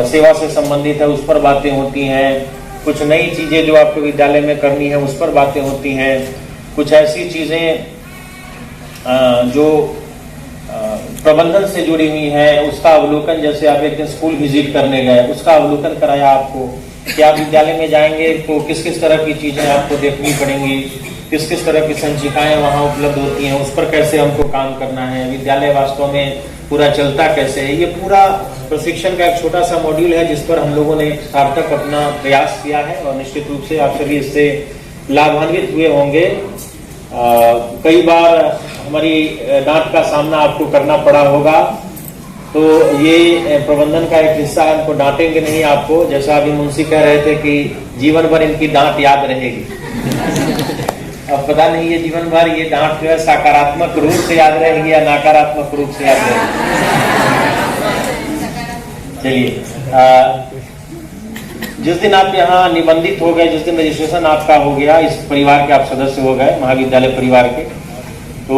सेवा से संबंधित है उस पर बातें होती हैं, कुछ नई चीजें जो आपको विद्यालय में करनी है उस पर बातें होती हैं, कुछ ऐसी चीजें जो प्रबंधन से जुड़ी हुई है उसका अवलोकन, जैसे आप एक दिन स्कूल विजिट करने गए उसका अवलोकन कराया आपको कि आप विद्यालय में जाएंगे तो किस किस तरह की चीजें आपको देखनी पड़ेंगी, किस किस तरह की संचिकाएं वहां उपलब्ध होती हैं, उस पर कैसे हमको काम करना है, विद्यालय वास्तव में पूरा चलता कैसे है। ये पूरा प्रशिक्षण का एक छोटा सा मॉड्यूल है जिस पर हम लोगों ने सार्थक अपना प्रयास किया है और निश्चित रूप से आप सभी इससे लाभान्वित हुए होंगे। कई बार हमारी डांट का सामना आपको करना पड़ा होगा, तो ये प्रबंधन का एक हिस्सा है, हमको डांटेंगे नहीं आपको। जैसा अभी मुंशी कह रहे थे कि जीवन भर इनकी डांट याद रहेगी। अब पता नहीं ये जीवन भर ये डांट जो है सकारात्मक रूप से याद रहेगी या नकारात्मक रूप से याद रहेगी। चलिए, जिस दिन आप यहाँ निबंधित हो गए, जिस दिन रजिस्ट्रेशन आपका हो गया, इस परिवार के आप सदस्य हो गए, महाविद्यालय परिवार के, तो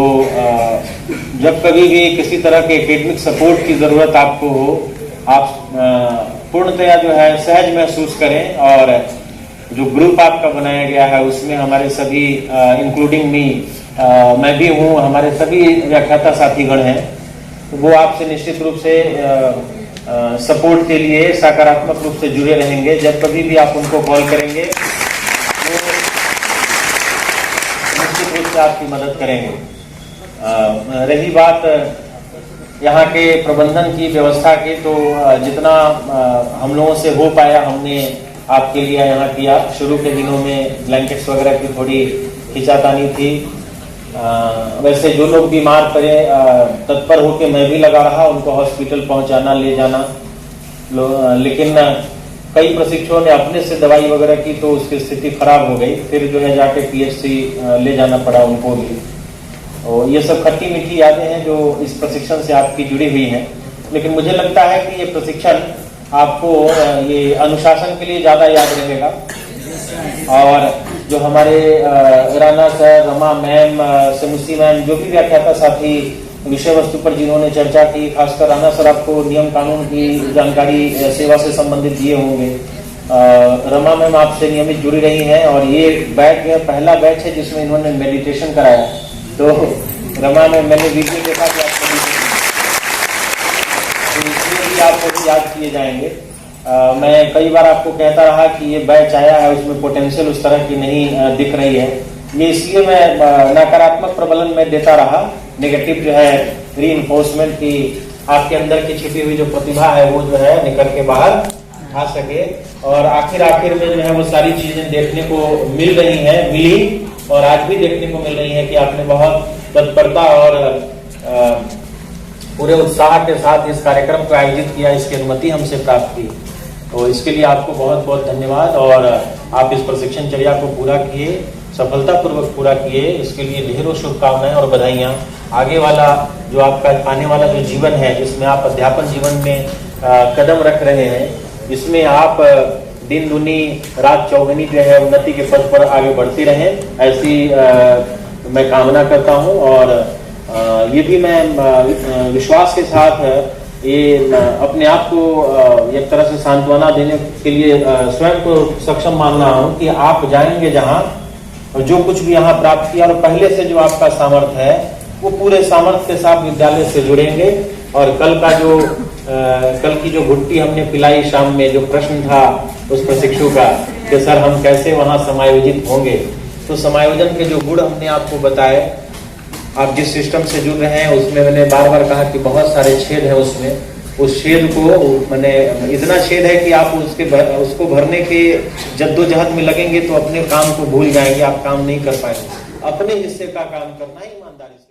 जब कभी भी किसी तरह के एकेडमिक सपोर्ट की जरूरत आपको हो, आप पूर्णतया जो है सहज महसूस करें। और जो ग्रुप आपका बनाया गया है उसमें हमारे सभी इंक्लूडिंग मी, मैं भी हूँ, हमारे सभी व्याख्याता साथीगण हैं, तो वो आपसे निश्चित रूप से सपोर्ट के लिए सकारात्मक रूप से जुड़े रहेंगे। जब कभी भी आप उनको कॉल करेंगे तो निश्चित रूप से आपकी मदद करेंगे। रही बात यहाँ के प्रबंधन की, व्यवस्था की, तो जितना हम लोगों से हो पाया हमने आपके लिए यहाँ किया। शुरू के दिनों में ब्लैंकेट्स वगैरह की थोड़ी खिंचातानी थी। वैसे जो लोग बीमार पड़े तत्पर होकर मैं भी लगा रहा उनको हॉस्पिटल पहुंचाना, ले जाना, लेकिन कई प्रशिक्षुओं ने अपने से दवाई वगैरह की तो उसकी स्थिति खराब हो गई, फिर जो है जाके पीएचसी ले जाना पड़ा उनको भी। और ये सब खट्टी मीठी यादें हैं जो इस प्रशिक्षण से आपकी जुड़ी हुई हैं। लेकिन मुझे लगता है कि ये प्रशिक्षण आपको ये अनुशासन के लिए ज्यादा याद रहेगा। और जो हमारे Rana sir, Rama ma'am, Samusi ma'am, जो भी व्याख्याता साथी विषय वस्तु पर जिन्होंने चर्चा की, खासकर राणा सर आपको नियम कानून की जानकारी सेवा से संबंधित दिए होंगे। रमा मैम आपसे नियमित जुड़ी रही हैं और ये बैच जो है पहला बैच है जिसमें इन्होंने मेडिटेशन कराया। तो रमा मैम, मैंने वीडियो देखा कि आप इसमें भी आपको याद किए जाएंगे। मैं कई बार आपको कहता रहा कि ये बैच आया है उसमें पोटेंशियल उस तरह की नहीं दिख रही है, ये इसलिए मैं नकारात्मक प्रबलन में देता रहा, नेगेटिव जो है रीइंफोर्समेंट की आपके अंदर की छिपी हुई जो प्रतिभा है वो जो है निकल के बाहर आ सके। और आखिर में जो है वो सारी चीजें देखने को मिल रही है, मिली और आज भी देखने को मिल रही है कि आपने बहुत तत्परता और पूरे उत्साह के साथ इस कार्यक्रम को आयोजित किया, इसकी अनुमति हमसे प्राप्त की। तो इसके लिए आपको बहुत बहुत धन्यवाद। और आप इस प्रशिक्षण चर्या को पूरा किए, सफलतापूर्वक पूरा किए, इसके लिए ढेरों शुभकामनाएं और बधाइयां। आगे वाला जो आपका आने वाला जो जीवन है जिसमें आप अध्यापन जीवन में कदम रख रहे हैं, इसमें आप दिन दुनी रात चौगुनी जो है उन्नति के पथ पर आगे बढ़ती रहें, ऐसी मैं कामना करता हूं। और ये भी मैं विश्वास के साथ ये अपने आप को एक तरह से सांत्वना देने के लिए स्वयं को सक्षम मान रहा हूं कि आप जाएंगे जहां और जो कुछ भी यहाँ प्राप्त किया और पहले से जो आपका सामर्थ्य है वो पूरे सामर्थ्य के साथ विद्यालय से जुड़ेंगे। और कल की जो घुट्टी हमने पिलाई शाम में, जो प्रश्न था उस प्रशिक्षु का कि सर हम कैसे वहां समायोजित होंगे, तो समायोजन के जो गुण हमने आपको बताए, आप जिस सिस्टम से जुड़ रहे हैं उसमें मैंने बार बार कहा कि बहुत सारे छेद है उसमें, उस छेद को मैंने इतना छेद है कि आप उसको भरने के जद्दोजहद में लगेंगे तो अपने काम को भूल जाएंगे, आप काम नहीं कर पाएंगे। अपने हिस्से का काम करना ईमानदारी से।